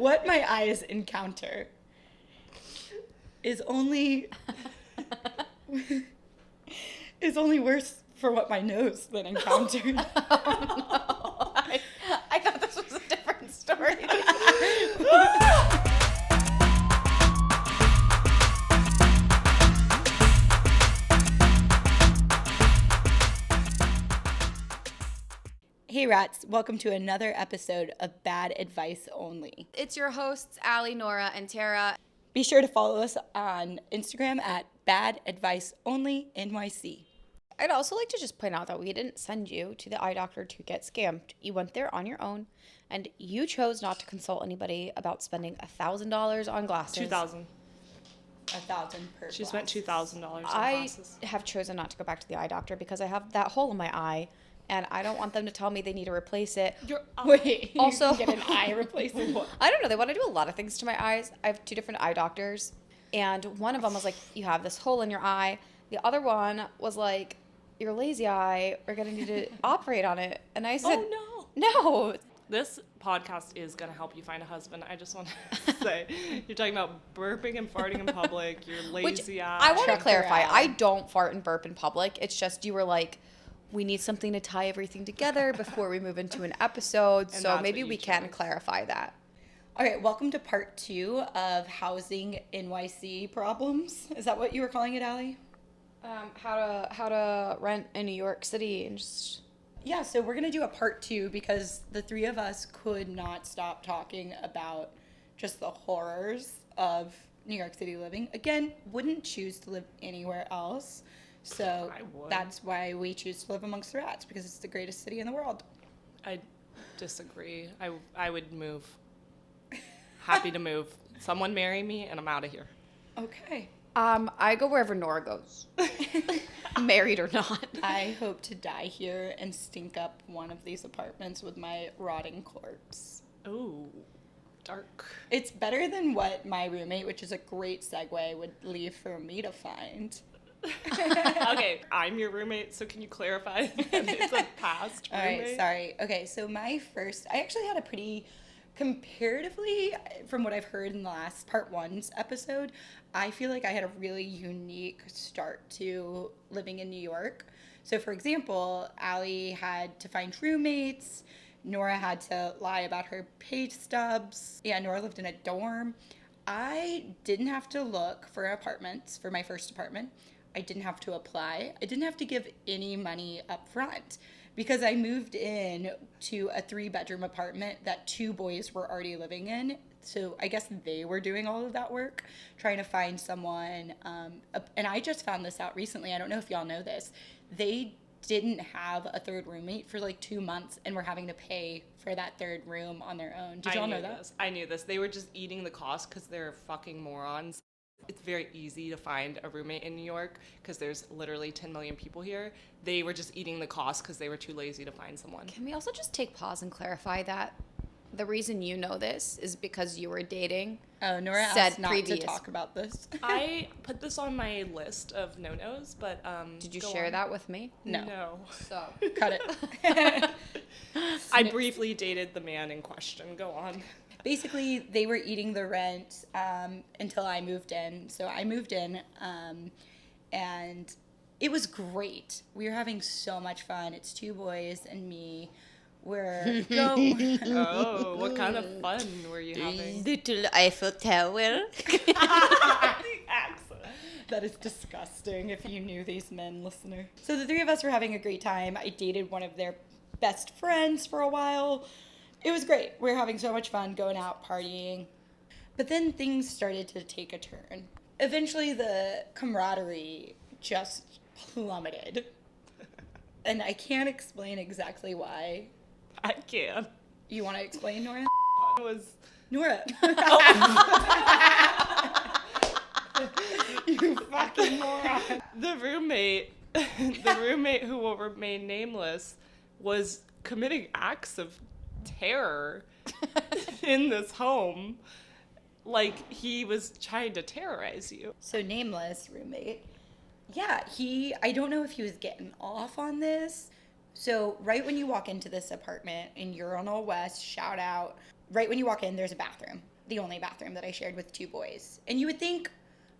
what my eyes encounter is only worse for what my nose then encountered. Oh, no. I thought this was a different story. Hey rats, welcome to another episode of Bad Advice Only. It's your hosts, Allie, Nora, and Tara. Be sure to follow us on Instagram at Bad Advice Only NYC. I'd also like to just point out that we didn't send you to the eye doctor to get scammed. You went there on your own, and you chose not to consult anybody about spending $1,000 on glasses. $2,000. $1,000 per She glass. spent $2,000 on I glasses. have chosen not to go back to the eye doctor because I have that hole in my eye, and I don't want them to tell me they need to replace it. Wait, Also- you can get an eye replacement? I don't know. They want to do a lot of things to my eyes. I have two different eye doctors, and one of them was like, you have this hole in your eye. The other one was like, your lazy eye, we're going to need to operate on it. And I said, Oh, no. This podcast is going to help you find a husband. I just want to say, you're talking about burping and farting in public, your lazy eye. I want to Check her clarify. out. I don't fart and burp in public. It's just you were like, we need something to tie everything together before we move into an episode. And So that's maybe what we you can chose. clarify that. All right, welcome to part 2 of housing NYC problems. Is that what you were calling it, Allie? How to rent in New York City and just... Yeah, so we're going to do a part 2 because the three of us could not stop talking about just the horrors of New York City living. Again, wouldn't choose to live anywhere else. So I would. that's why we choose to live amongst the rats, because it's the greatest city in the world. I disagree. I would move. Happy to move. Someone marry me and I'm out of here. Okay. I go wherever Nora goes. Married or not. I hope to die here and stink up one of these apartments with my rotting corpse. Ooh, dark. It's better than what my roommate, which is a great segue, would leave for me to find. Okay, I'm your roommate, so can you clarify that it's a past All roommate? right, sorry. Okay, so I actually had a pretty, comparatively, from what I've heard in the last part 1's episode, I feel like I had a really unique start to living in New York. So, for example, Allie had to find roommates. Nora had to lie about her pay stubs. Yeah, Nora lived in a dorm. I didn't have to look for apartments for my first apartment. I didn't have to apply. I didn't have to give any money up front because I moved in to a 3-bedroom apartment that 2 boys were already living in. So I guess they were doing all of that work, trying to find someone. And I just found this out recently. I don't know if y'all know this. They didn't have a third roommate for like 2 months and were having to pay for that third room on their own. Did y'all know that? I knew this. They were just eating the cost because they're fucking morons. It's very easy to find a roommate in New York because there's literally 10 million people here. They were just eating the cost because they were too lazy to find someone. Can we also just take pause and clarify that the reason you know this is because you were dating? Oh, Nora Said asked not previous. to talk about this. I put this on my list of no-nos, but Did you go share on. that with me? No. So Cut it. I briefly dated the man in question. Go on. Basically, they were eating the rent until I moved in. So I moved in, and it was great. We were having so much fun. It's 2 boys and me. We're going. Oh, what kind of fun were you having? little Eiffel Tower. The accent. That is disgusting if you knew these men, listener. So the 3 of us were having a great time. I dated one of their best friends for a while. It was great. We were having so much fun going out, partying. But then things started to take a turn. Eventually, the camaraderie just plummeted. And I can't explain exactly why. I can. You want to explain, Nora? It was Nora. You fucking moron. the roommate who will remain nameless was committing acts of terror in this home. Like, he was trying to terrorize you. So nameless roommate. Yeah, I don't know if he was getting off on this. So right when you walk into this apartment in Urinal West, shout out, right when you walk in, there's a bathroom. The only bathroom that I shared with 2 boys. And you would think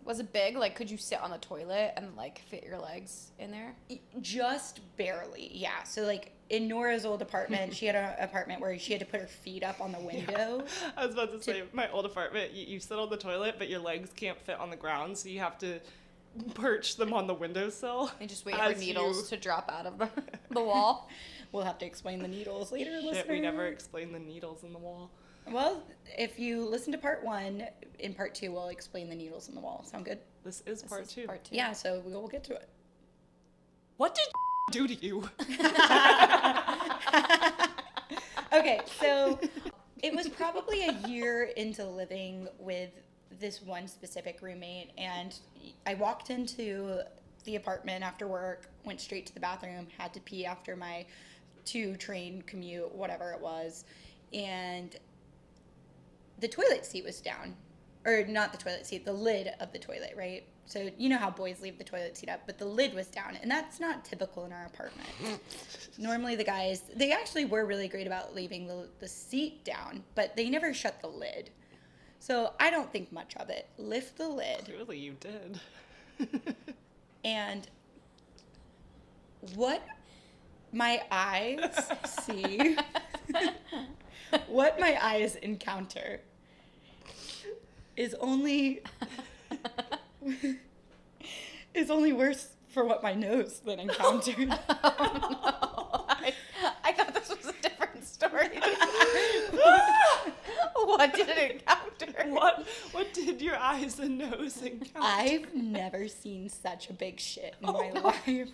Was it big? Like, could you sit on the toilet and, like, fit your legs in there? just barely, yeah. So, like, in Nora's old apartment, she had an apartment where she had to put her feet up on the window. I was about to say, my old apartment, you sit on the toilet, but your legs can't fit on the ground, so you have to perch them on the windowsill. And just wait for needles to drop out of the wall. We'll have to explain the needles later, Shit, listener. we never explained the needles in the wall. Well, if you listen to part 1, in part 2, we'll explain the needles in the wall. Sound good? This is part 2. Part 2. Yeah, so we'll get to it. What did do to you? Okay, so it was probably a year into living with this one specific roommate, and I walked into the apartment after work, went straight to the bathroom, had to pee after my 2-train commute, whatever it was, and the toilet seat was down. Or not the toilet seat, the lid of the toilet, right? So you know how boys leave the toilet seat up, but the lid was down, and that's not typical in our apartment. Normally the guys, they actually were really great about leaving the seat down, but they never shut the lid. So I don't think much of it. Lift the lid. Clearly you did. And what my eyes see, what my eyes encounter is only worse for what my nose then encountered. Oh, no. I thought this was a different story. What did it encounter? What did your eyes and nose encounter? I've never seen such a big shit in my life.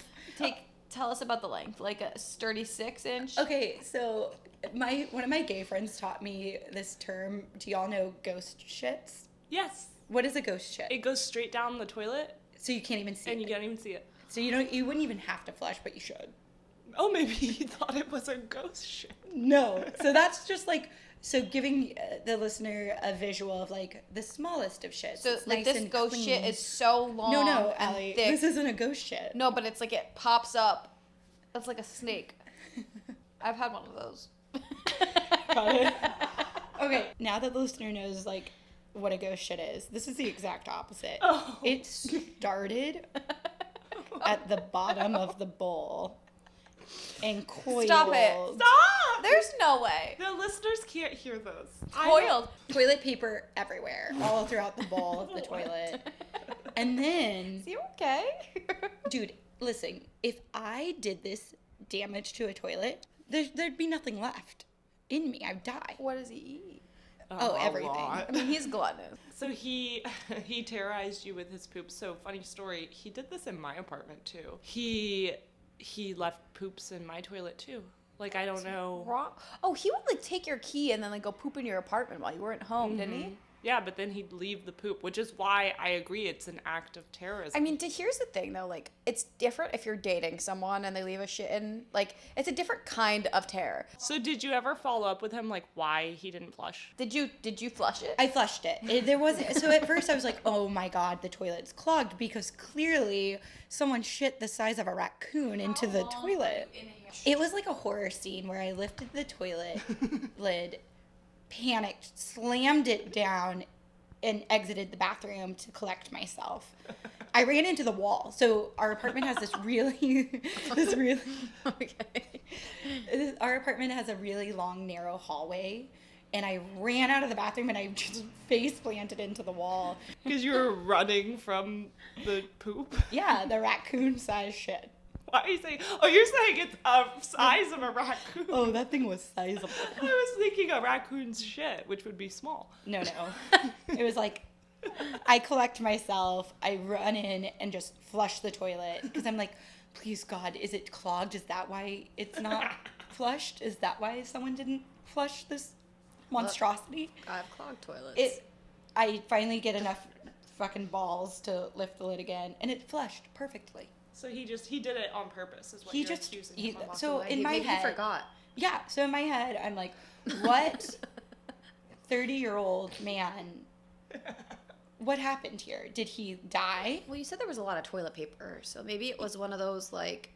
Tell us about the length, like a sturdy 6-inch. Okay, so one of my gay friends taught me this term. Do y'all know ghost shits? Yes. What is a ghost shit? It goes straight down the toilet, So you can't even see and it. you can't even see it. So you wouldn't even have to flush, but you should. Oh, maybe you thought it was a ghost shit. No. So that's just like, so giving the listener a visual of like the smallest of shits. So It's like nice this and ghost clean. shit is so long. No, and Allie, thick. this isn't a ghost shit. No, but it's like it pops up. It's like a snake. I've had one of those. Got it. Okay, now that the listener knows like what a ghost shit is, this is the exact opposite. Oh. It started at the bottom of the bowl and coiled. Stop it. Stop! There's no way. The listeners can't hear this. Coiled. Toilet paper everywhere, all throughout the bowl of the toilet. And then, Is he okay? dude, listen, if I did this damage to a toilet, there'd be nothing left in me. I'd die. What does he eat? Oh, A everything. lot. I mean, he's gluttonous. So he terrorized you with his poop. So funny story. He did this in my apartment too. He left poops in my toilet too. Like I don't know. Wrong. Oh, he would like take your key and then like go poop in your apartment while you weren't home, didn't he? Yeah, but then he'd leave the poop, which is why I agree it's an act of terrorism. I mean, here's the thing though, like it's different if you're dating someone and they leave a shit in. Like it's a different kind of terror. So did you ever follow up with him like why he didn't flush? Did you flush it? I flushed it. There wasn't. So at first I was like, "Oh my god, the toilet's clogged," because clearly someone shit the size of a raccoon into the toilet. It was like a horror scene where I lifted the toilet lid, panicked, slammed it down, and exited the bathroom to collect myself. I ran into the wall. So our apartment has our apartment has a really long, narrow hallway. And I ran out of the bathroom and I just face planted into the wall. Because you were running from the poop? Yeah, the raccoon size shit. Why are you saying? Oh, you're saying it's a size of a raccoon. Oh, that thing was sizable. I was thinking a raccoon's shit, which would be small. No. It was like, I collect myself, I run in and just flush the toilet. Because I'm like, please God, is it clogged? Is that why it's not flushed? Is that why someone didn't flush this monstrosity? I have clogged toilets. I finally get enough fucking balls to lift the lid again, and it flushed perfectly. So he did it on purpose, is what He you're just- accusing he- him of. so in my maybe head, he forgot. Yeah, so in my head, I'm like, what 30-year-old man, what happened here? Did he die? Well, you said there was a lot of toilet paper, so maybe it was one of those like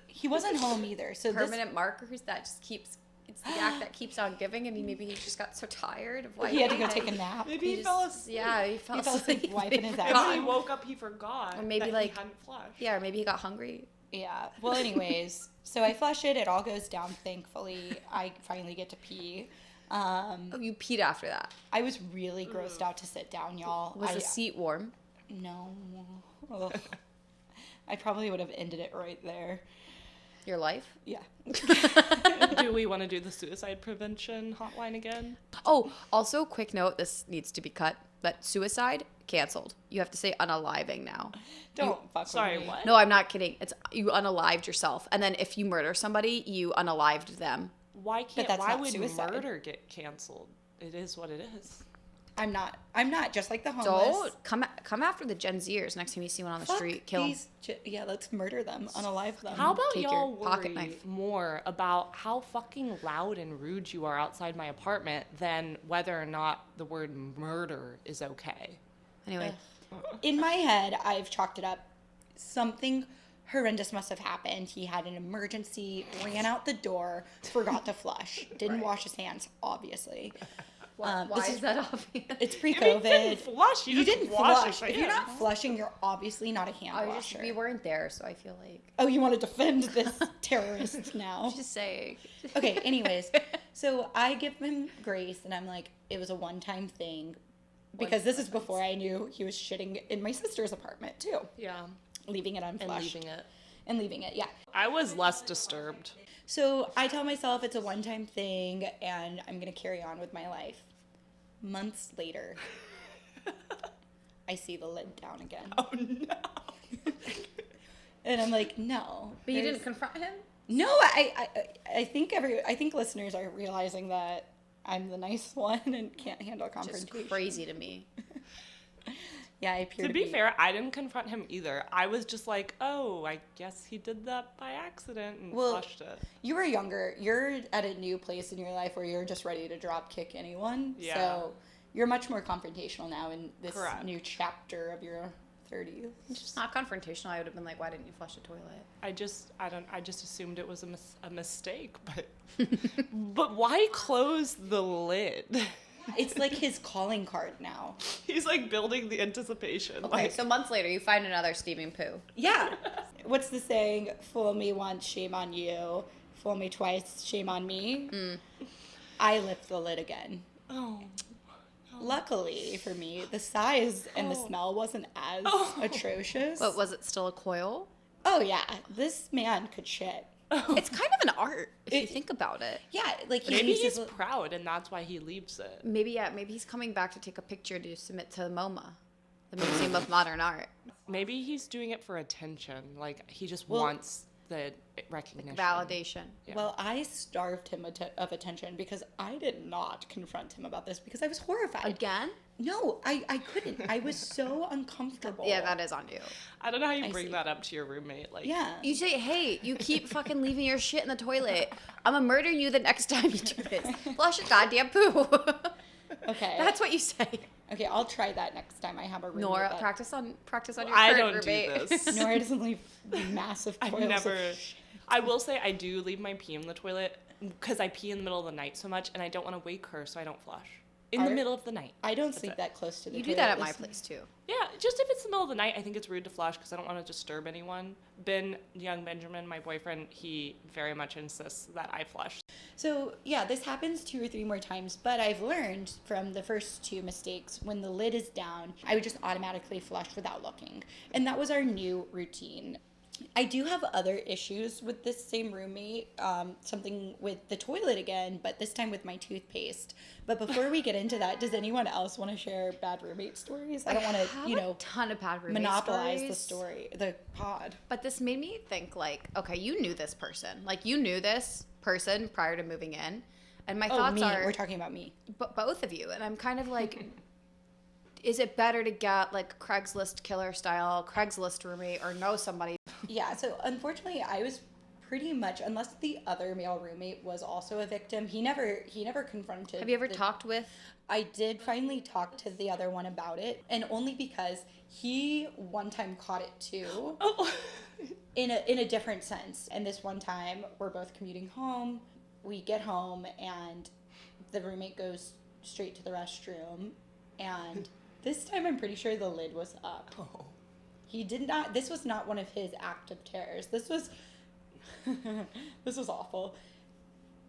He wasn't home either. So permanent markers that just keeps it It's the act that keeps on giving, and maybe he just got so tired of wiping. He had to go take a nap. Maybe he fell asleep. Yeah, he fell asleep wiping his And ass. when he woke up, he forgot Or maybe, that like- he hadn't flushed. Yeah, or maybe he got hungry. Yeah. Well, anyways, so I flush it. It all goes down, thankfully. I finally get to pee. Oh, you peed after that. I was really grossed out to sit down, y'all. Was the seat warm? No. Ugh. I probably would have ended it right there. Your life? Yeah. Do we want to do the suicide prevention hotline again? Oh, also, quick note, this needs to be cut, but suicide, canceled. You have to say unaliving now. Don't fuck Sorry, with me. what? No, I'm not kidding. It's you unalived yourself. And then if you murder somebody, you unalived them. Why can't? that's Why not would suicide. murder get canceled? It is what it is. I'm not just like the homeless. Don't come after the Gen Zers next time you see one on the Fuck street. Kill 'em. these yeah, let's murder them, unalive them. How about Take y'all your pocket worry knife. more about how fucking loud and rude you are outside my apartment than whether or not the word murder is okay? Anyway, In my head, I've chalked it up. Something horrendous must have happened. He had an emergency, ran out the door, forgot to flush, didn't wash his hands, obviously. why this is is- that obvious? It's If you pre-COVID. didn't flush, you, You just didn't wash flush. your If you're hands. not flushing, you're obviously not a hand washer. We weren't there, so I feel like Oh, you want to defend this terrorist now? just saying. Okay, anyways. So I give him grace, and I'm like, it was a one-time thing. Because this is before I knew he was shitting in my sister's apartment, too. Yeah, Leaving it and unflushed. leaving it. Yeah. I was less disturbed. So I tell myself it's a one-time thing, and I'm going to carry on with my life. Months later, I see the lid down again. Oh no! And I'm like, no. But you there's- didn't confront him? No, I think listeners are realizing that I'm the nice one and can't handle Just confrontation. crazy to me. Yeah, I appear To be fair, I didn't confront him either. I was just like, oh, I guess he did that by accident and Well, flushed it. You were younger. You're at a new place in your life where you're just ready to drop kick anyone. Yeah. So you're much more confrontational now in this Correct. new chapter of your 30s. It's just not confrontational. I would have been like, why didn't you flush the toilet? I just assumed it was a mistake, but but why close the lid? It's like his calling card now. He's like building the anticipation. Okay, Like, so months later, you find another steaming poo. Yeah. What's the saying? Fool me once, shame on you. Fool me twice, shame on me. I lift the lid again. oh, Luckily for me, the size and the smell wasn't as atrocious. But was it still a coil? Oh yeah, this man could shit. It's kind of an art if you It- think about it. Yeah, like he maybe uses he's proud and that's why he leaves it. Maybe he's coming back to take a picture to submit to MoMA, the Museum of Modern Art. Maybe he's doing it for attention. Like he just Well- wants the recognition. Validation. Yeah. Well, I starved him of attention because I did not confront him about this because I was horrified. Again? No, I couldn't. I was so uncomfortable. Yeah, that is on you. I don't know how you I bring see. that up to your roommate. Like, Yeah. You say, hey, you keep fucking leaving your shit in the toilet. I'm gonna murder you the next time you do this. Flush a goddamn poo. Okay. That's what you say. Okay, I'll try that next time I have a roommate. Nora, that- practice on your I current don't do roommate. this. Nora doesn't leave massive I've coils never. of I will say I do leave my pee in the toilet because I pee in the middle of the night so much, and I don't want to wake her, so I don't flush in the Are- middle of the night. I don't sleep that close to the You toilet. do that at my Listen. place too. Yeah, just if it's the middle of the night, I think it's rude to flush because I don't want to disturb anyone. Young Benjamin, my boyfriend, he very much insists that I flush. So, yeah, this happens 2 or 3 more times, but I've learned from the first 2 mistakes, when the lid is down, I would just automatically flush without looking. And that was our new routine. I do have other issues with this same roommate, something with the toilet again, but this time with my toothpaste. But before we get into that, does anyone else want to share bad roommate stories? I don't want to, a ton of bad roommate monopolize the stories. the pod. But this made me think, like, okay, you knew this person. Like, you knew this person prior to moving in. And my Oh, thoughts me. are, We're talking about me. both of you. And I'm kind of like, is it better to get, like, Craigslist killer style Craigslist roommate or know somebody? Yeah, so unfortunately, I was pretty much, unless the other male roommate was also a victim, he never confronted. Have you ever the- talked with? I did finally talk to the other one about it, and only because he one time caught it too, Oh, in a different sense. And this one time, we're both commuting home. we get home and the roommate goes straight to the restroom, and this time I'm pretty sure the lid was up. Oh. He did not, this was not one of his active terrors. This was, this was awful.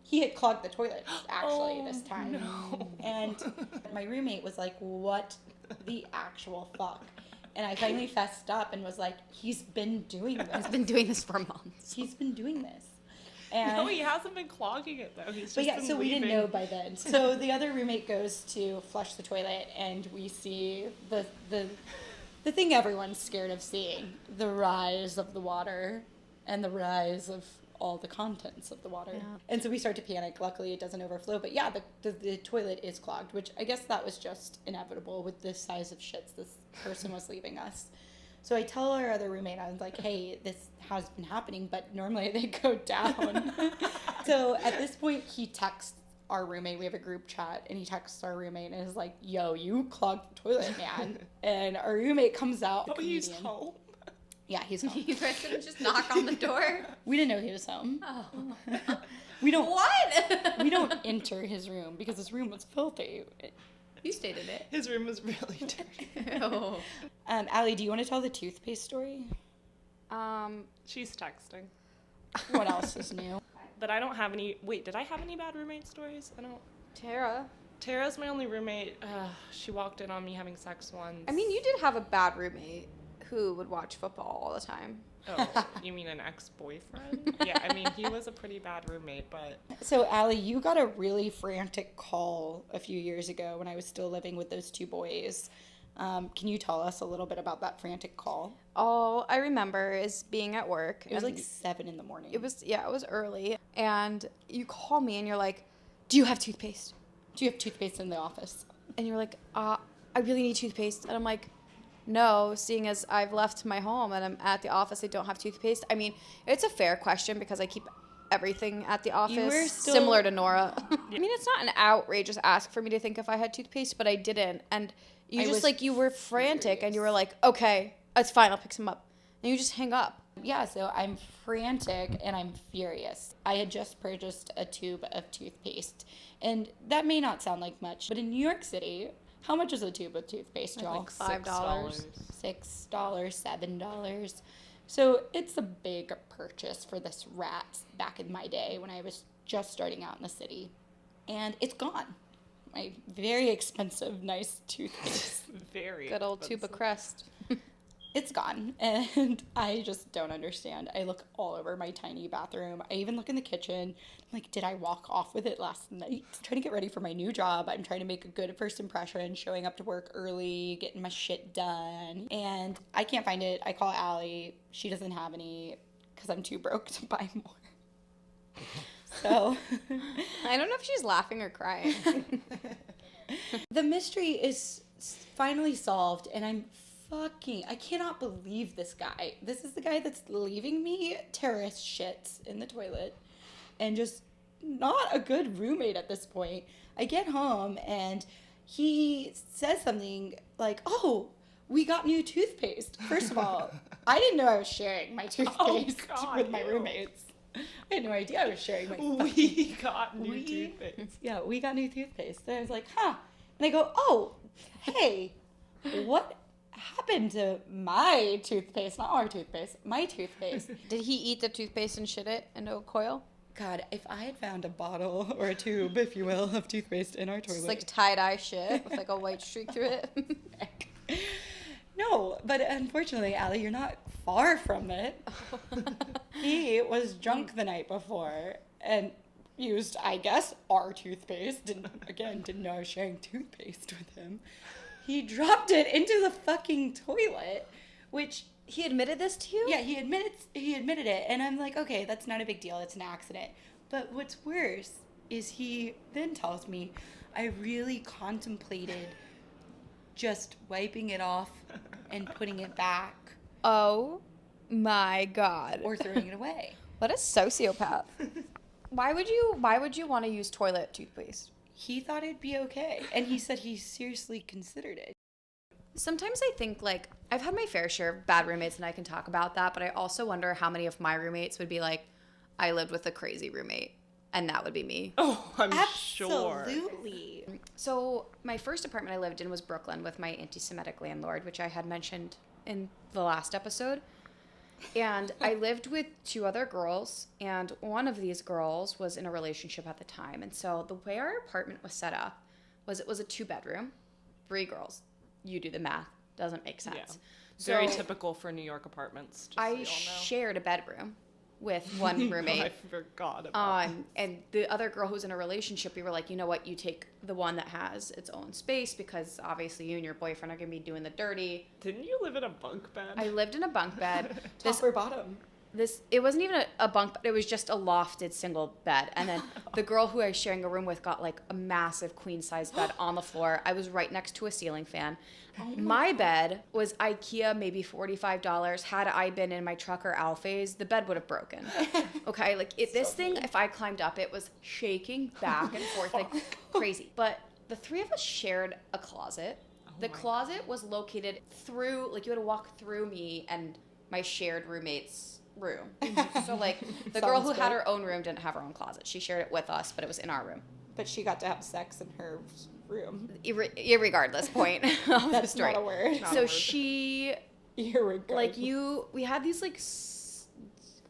He had clogged the toilet, actually, this time. No. And my roommate was like, what the actual fuck? And I finally fessed up and was like, he's been doing this. He's been doing this for months. He's been doing this. And No, he hasn't been clogging it, though. He's just but yeah, been so we leaving. didn't know by then. So the other roommate goes to flush the toilet, and we see the thing everyone's scared of seeing, the rise of the water and the rise of all the contents of the water. Yeah. And so we start to panic. Luckily, it doesn't overflow. But yeah, the toilet is clogged, which I guess that was just inevitable with the size of shits this person was leaving us. So I tell our other roommate, I was like, hey, this has been happening, but normally they go down. So at this point, he texts our roommate. We have a group chat, and he texts our roommate and is like, yo, you clogged the toilet, man. And our roommate comes out. Oh, he's home. Yeah, he's home. You guys didn't just knock on the door? We didn't know he was home. Oh. We don't. What? We don't enter his room because his room was filthy. You stayed in it. His room was really dirty. Ew. Allie, do you want to tell the toothpaste story? She's texting. What else is new? But I don't have any. Wait, did I have any bad roommate stories? I don't. Tara. Tara's my only roommate. She walked in on me having sex once. I mean, you did have a bad roommate who would watch football all the time. Oh, you mean an ex-boyfriend? Yeah, I mean, he was a pretty bad roommate, but... So, Allie, you got a really frantic call a few years ago when I was still living with those two boys. Can you tell us a little bit about that frantic call? All I remember is being at work. It was like and 7 in the morning. it was early. And you call me and you're like, do you have toothpaste? Do you have toothpaste in the office? And you're like, I really need toothpaste. And I'm like, no, seeing as I've left my home and I'm at the office, I don't have toothpaste. I mean, it's a fair question because I keep everything at the office, similar to Nora. I mean, it's not an outrageous ask for me to think if I had toothpaste, but I didn't. And you were frantic and you were like, okay, it's fine, I'll pick some up. And you just hang up. Yeah, so I'm frantic and I'm furious. I had just purchased a tube of toothpaste. And that may not sound like much, but in New York City, how much is a tube of toothpaste, y'all? Like $5. $6, $7. So it's a big purchase for this rat back in my day when I was just starting out in the city. And it's gone. My very expensive, nice toothpaste. Very Good old expensive. Tuba Crest. It's gone, and I just don't understand. I look all over my tiny bathroom. I even look in the kitchen. I'm like, did I walk off with it last night? I'm trying to get ready for my new job. I'm trying to make a good first impression, showing up to work early, getting my shit done. And I can't find it. I call Allie. She doesn't have any because I'm too broke to buy more. So I don't know if she's laughing or crying. the mystery is finally solved, and I cannot believe this guy. This is the guy that's leaving me terrorist shits in the toilet and just not a good roommate at this point. I get home and he says something like, oh, we got new toothpaste. First of all, I didn't know I was sharing my toothpaste God, with my ew. roommates. I had no idea I was sharing my We got new toothpaste. Yeah, we got new toothpaste. And I was like, huh. And I go, oh, hey, what happened to my toothpaste? Not our toothpaste, my toothpaste. Did he eat the toothpaste and shit it into a coil? God, if I had found a bottle or a tube, if you will, of toothpaste in our toilet. Just like tie-dye shit with like a white streak through it. No, but unfortunately, Allie, you're not far from it. He was drunk the night before and used, I guess, our toothpaste. Didn't know I was sharing toothpaste with him. He dropped it into the fucking toilet, which... He admitted this to you? Yeah, he admitted it, and I'm like, okay, that's not a big deal. It's an accident. But what's worse is he then tells me I really contemplated just wiping it off and putting it back Oh my God. or throwing it away. What a sociopath. Why would you want to use toilet toothpaste? He thought it'd be okay, and he said he seriously considered it. Sometimes I think, like, I've had my fair share of bad roommates, and I can talk about that, but I also wonder how many of my roommates would be like, I lived with a crazy roommate. and that would be me. Oh, I'm sure. Absolutely. So my first apartment I lived in was Brooklyn with my anti-Semitic landlord, which I had mentioned in the last episode. And I lived with 2 other girls, and one of these girls was in a relationship at the time. And so the way our apartment was set up was it was a 2-bedroom, 3 girls. You do the math. Doesn't make sense. Yeah. Very So typical for New York apartments, just so I you all know. shared a bedroom with one roommate. I forgot about that. And the other girl who's in a relationship, we were like, you know what, you take the one that has its own space because obviously you and your boyfriend are going to be doing the dirty. Didn't you live in a bunk bed? I lived in a bunk bed. Top or bottom? It wasn't even a bunk bed, it was just a lofted single bed. And then the girl who I was sharing a room with got like a massive queen size bed on the floor. I was right next to a ceiling fan. My bed was IKEA, maybe $45. Had I been in my truck or Alphas, the bed would have broken. Okay, like this thing, if I climbed up, it was shaking back and forth like crazy. But the 3 of us shared a closet. The closet was located through, like you had to walk through me and my shared roommate's room. So like the girl who had her own room didn't have her own closet. She shared it with us, but it was in our room. But she got to have sex in her room. Irregardless point of the That's story. not a word. Not a So word. Irregardless. like we had these like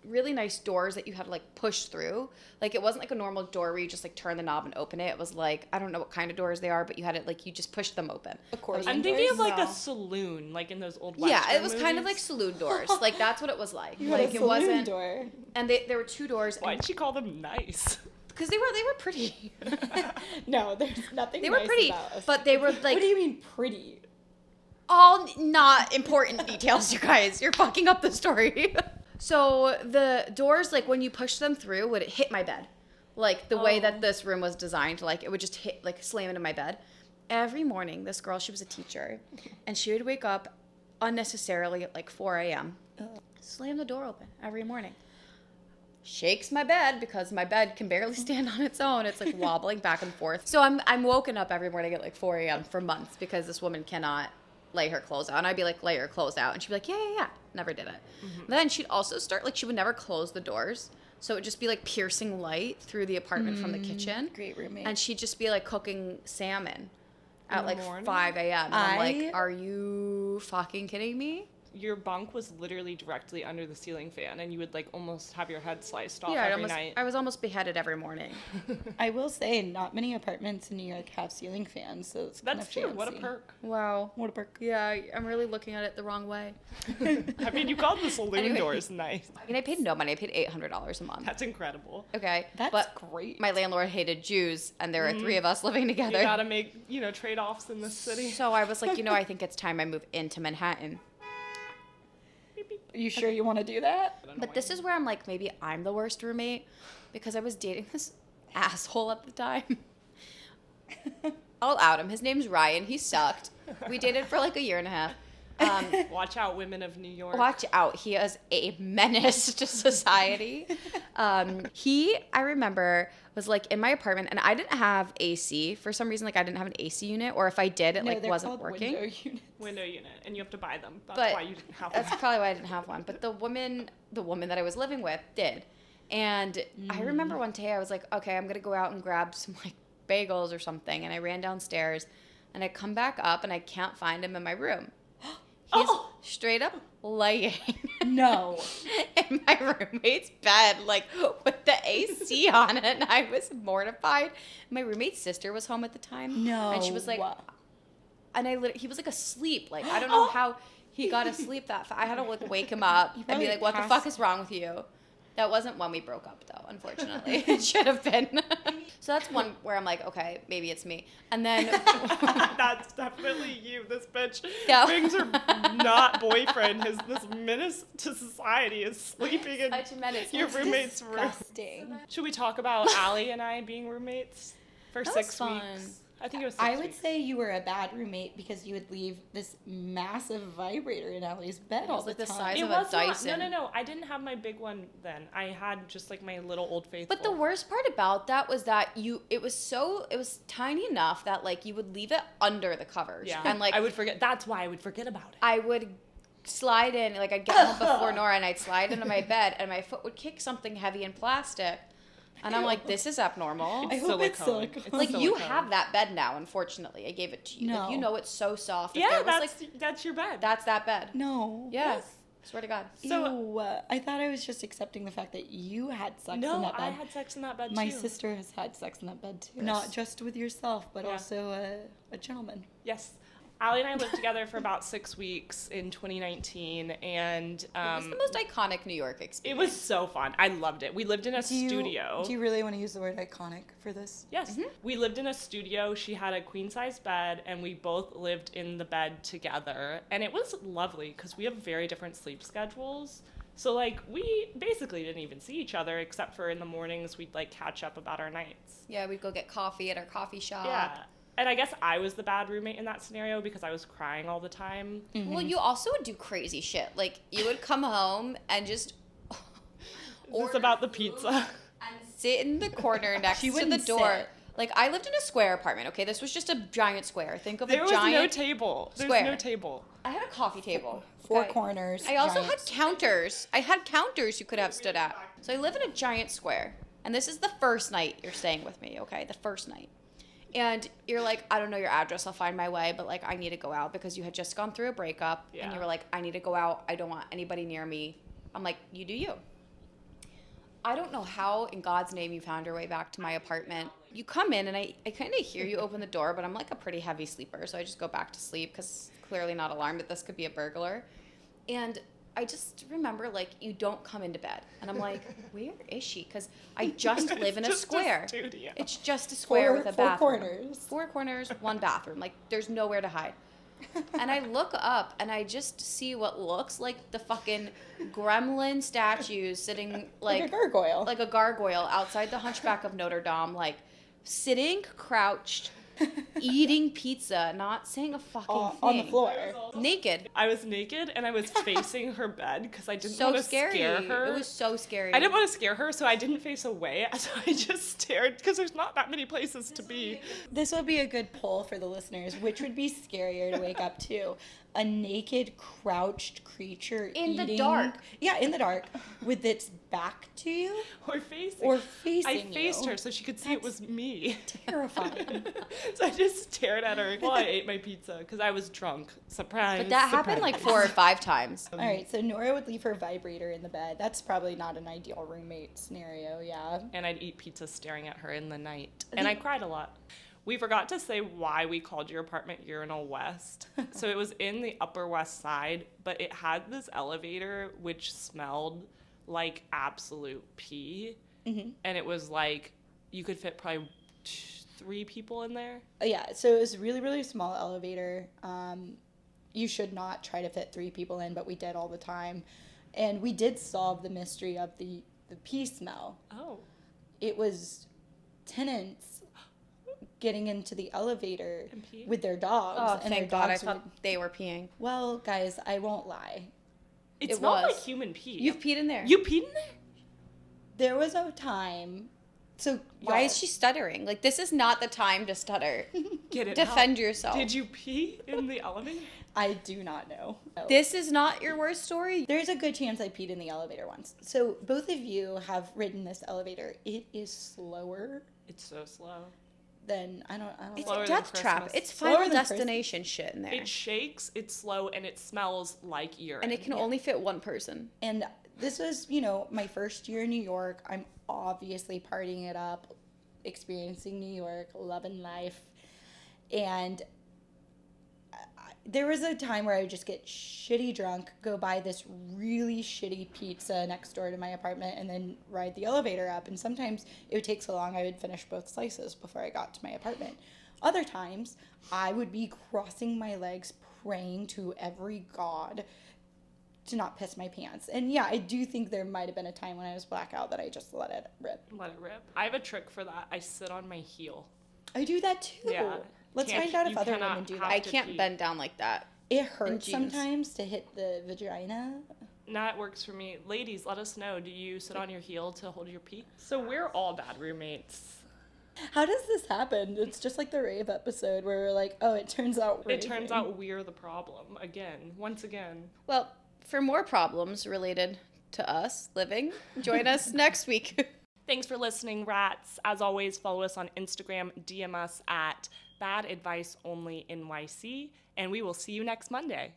really nice doors that you had to like push through. Like it wasn't like a normal door where you just like turn the knob and open it. It was like, I don't know what kind of doors they are, but you had it like you just pushed them open. Of course. I'm thinking of like No. a saloon, like in those old Western Yeah, it was kind of like movies. saloon doors. Like that's what it was like. You had Like a it saloon wasn't. door. And there were 2 doors. Why'd she call them nice? Because they were pretty. No, there's nothing They were nice pretty, about us. but they were like What do you mean pretty? all not important details, you guys. You're fucking up the story. So the doors, like when you push them through, would hit my bed. Like the way that this room was designed, like it would just hit, like slam into my bed. Every morning, this girl, she was a teacher, and she would wake up unnecessarily at like 4 a.m. Slam the door open every morning. Shakes my bed because my bed can barely stand on its own. It's like wobbling back and forth. So I'm woken up every morning at like 4 a.m. for months because this woman cannot lay her clothes out. And I'd be like, lay your clothes out. And she'd be like, yeah. Never did it. Mm-hmm. But then she'd also start, like she would never close the doors. So it would just be like piercing light through the apartment from the kitchen. Great roommate. And she'd just be like cooking salmon at like morning? 5 a.m. And I'm I- like, are you fucking kidding me? Your bunk was literally directly under the ceiling fan, and you would like almost have your head sliced off Yeah, every night. I was almost beheaded every morning. I will say, not many apartments in New York have ceiling fans, so it's kind That's of true. fancy. What a perk. Wow. What a perk. Yeah, I'm really looking at it the wrong way. I mean, you called the saloon Anyway. doors nice. I mean, I paid no money. I paid $800 a month. That's incredible. Okay. That's but great. my landlord hated Jews, and there were 3 of us living You together. gotta make, trade-offs in this city. So I was like, I think it's time I move into Manhattan. Are you sure you want to do that? But this is where I'm like, maybe I'm the worst roommate because I was dating this asshole at the time. I'll out him. His name's Ryan. He sucked. We dated for like a year and a half. Watch out, women of New York. Watch out. He is a menace to society. I remember, was like in my apartment, and I didn't have AC. For some reason, like I didn't have an AC unit, or if I did, it No, like they're wasn't called working. window units. Window unit, and you have to buy them. That's But why you didn't have That's one. probably why I didn't have one. But the woman that I was living with did. And I remember one day I was like, okay, I'm going to go out and grab some like bagels or something. And I ran downstairs and I come back up and I can't find him in my room. He's straight up laying No. in my roommate's bed, like with the AC on it. And I was mortified. My roommate's sister was home at the time. No. And she was like, and he was like asleep. Like, I don't know how he got asleep that fast. I had to like wake him up and be probably like, what the passed- fuck is wrong with you? That wasn't when we broke up though, unfortunately. It should have been. So that's one where I'm like, okay, maybe it's me. And then That's definitely you. This bitch Yeah. brings her not boyfriend, this menace to society, is sleeping in such a menace. your roommate's room. Disgusting. Should we talk about Allie and I being roommates for That 6 was fun. weeks? I think it was 6 I would weeks. say you were a bad roommate because you would leave this massive vibrator in Ellie's bed all was the like the time. size It of a was not. Dyson. No. I didn't have my big one then. I had just like my little Old Faithful. But the worst part about that was that it was tiny enough that like you would leave it under the covers. Yeah. And like I would forget. That's why I would forget about it. I would slide in, like I'd get home before Nora and I'd slide into my bed and my foot would kick something heavy in plastic And I'm like, this is abnormal. I hope it's silicone. It's Like, you silicone. have that bed now, unfortunately. I gave it to you. No. Like, you know it's so soft. If Yeah, there was, that's your bed. that's that bed. No. Yeah. Yes. Swear to God. So- Ew. I thought I was just accepting the fact that you had sex in No, that bed. I had sex in that bed My too. sister has had sex in that bed too. Yes. Not just with yourself, but Yeah. also a gentleman. Yes. Allie and I lived together for about 6 weeks in 2019, and It was the most iconic New York it experience. was so fun. I loved it. We lived in a studio. Do you really want to use the word iconic for this? Yes. We lived in a studio. She had a queen-size bed, and we both lived in the bed together. And it was lovely because we have very different sleep schedules. So, like, we basically didn't even see each other except for in the mornings we'd, like, catch up about our nights. Yeah, we'd go get coffee at our coffee shop. Yeah. And I guess I was the bad roommate in that scenario because I was crying all the time. Well, you also would do crazy shit. Like, you would come home and just It's about the pizza. and sit in the corner next She to the wouldn't door. sit. Like, I lived in a square apartment, okay? This was just a giant square. Think of There a was giant... no table. There's square. no table. I had a coffee table. Four okay? corners. I also giant. had counters. I had counters you could have stood at. So I live in a giant square. And this is the first night you're staying with me, okay? The first night. And you're like, I don't know your address. I'll find my way. But, like, I need to go out because you had just gone through a breakup. And Yeah. you were like, I need to go out. I don't want anybody near me. I'm like, you do you. I don't know how, in God's name, you found your way back to my apartment. You come in, and I kind of hear you open the door, but I'm like a pretty heavy sleeper, so I just go back to sleep because clearly not alarmed that this could be a burglar. And I just remember, like, you don't come into bed. And I'm like, where is she? Because I just live in a Just square. studio. It's just a square with a Four bathroom. corners. 4 corners, 1 bathroom. Like, there's nowhere to hide. And I look up and I just see what looks like the fucking gremlin statues sitting Like a like gargoyle. like a gargoyle outside the Hunchback of Notre Dame, like sitting crouched, eating pizza, not saying a fucking thing. on the floor. Naked. I was naked and I was facing her bed because I didn't So want to scary. scare her. It was so scary. I didn't want to scare her, so I didn't face away. So I just stared because there's not that many places to be. This will be a good poll for the listeners. Which would be scarier to wake up to? A naked, crouched creature In the eating- dark. Yeah, in the dark, with its back to you, Or facing. or facing I you. faced her so she could see it was me. Terrifying. So I just stared at her while I ate my pizza because I was drunk. Surprise. But that happened like 4 or 5 times. All right, so Nora would leave her vibrator in the bed. That's probably not an ideal roommate scenario, yeah. And I'd eat pizza staring at her in the night. And I cried a lot. We forgot to say why we called your apartment Urinal West. So it was in the Upper West Side, but it had this elevator which smelled like absolute pee. Mm-hmm. And it was like, you could fit probably 3 people in there. Yeah, so it was a really, really small elevator. You should not try to fit 3 people in, but we did all the time. And we did solve the mystery of the pee smell. Oh. It was tenants getting into the elevator And pee? with their dogs. Oh, and their thank God. I dogs thought would- they were peeing. Well, guys, I won't lie. It It smelled was. like human pee. You've peed in there. You peed in there? There was a time. So Why y'all- is she stuttering? Like, this is not the time to stutter. Get it Defend out. yourself. Did you pee in the elevator? I do not know. No. This is not your worst story. There's a good chance I peed in the elevator once. So both of you have ridden this elevator. It is slower It's so slow. than I don't It's Slower a than death trap. Christmas. It's Slower Final than Christmas. Destination shit in there. It shakes, it's slow, and it smells like urine. And it can only fit 1 person. And this was, my first year in New York. I'm obviously partying it up, experiencing New York, loving life. And there was a time where I would just get shitty drunk, go buy this really shitty pizza next door to my apartment, and then ride the elevator up. And sometimes it would take so long I would finish both slices before I got to my apartment. Other times, I would be crossing my legs, praying to every god to not piss my pants. And yeah, I do think there might have been a time when I was blackout that I just let it rip. Let it rip. I have a trick for that. I sit on my heel. I do that too. Yeah. Let's Can't- find out if you other cannot women do have that. I to can't pee. bend down like that. It hurts jeans. sometimes to hit the vagina. That works for me. Ladies, let us know. Do you sit on your heel to hold your pee? So we're all bad roommates. How does this happen? It's just like the rave episode where we're like, oh, it turns out It turns out we're the problem. Again. Once again. Well, for more problems related to us living, join us next week. Thanks for listening, rats. As always, follow us on Instagram, DM us at badadviceonlynyc, and we will see you next Monday.